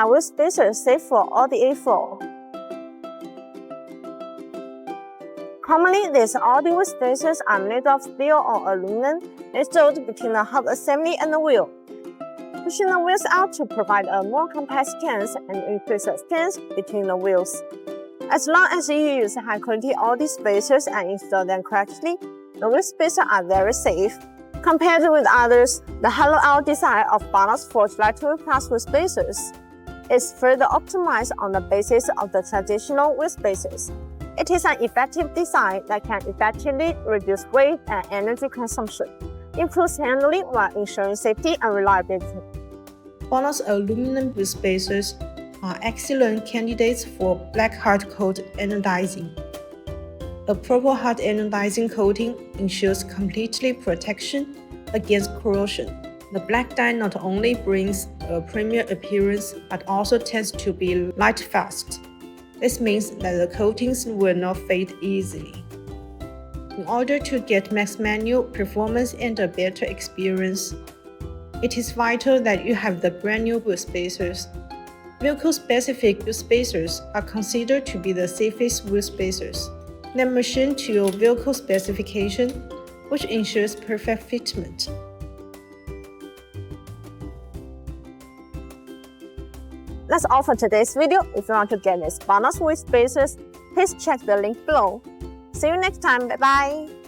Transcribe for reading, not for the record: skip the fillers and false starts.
are wheel spacers safe for Audi A4. Commonly, these Audi wheel spacers are made of steel or aluminum installed between the hub assembly and the wheel, pushing the wheels out to provide a more compact stance and increase the stance between the wheels. As long as you use high-quality Audi spacers and install them correctly, the wheel spacers are very safe. Compared with others, the hollow-out design of BONOSS Forged Lateral Plus wheel spacers is further optimized on the basis of the traditional wheel spacers. It is an effective design that can effectively reduce weight and energy consumption, improves handling while ensuring safety and reliability. BONOSS aluminum wheel spacers are excellent candidates for black hard coat anodizing. A proper hard anodizing coating ensures complete protection against corrosion. The black dye not only brings a premium appearance but also tends to be light fast. This means that the coatings will not fade easily. In order to get max performance and a better experience, it is vital that you have the brand new wheel spacers. Vehicle-specific wheel spacers are considered to be the safest wheel spacers. They are machined to your vehicle specification, which ensures perfect fitment. That's all for today's video. If you want to get these BONOSS wheel spacers, please check the link below. See you next time. Bye-bye.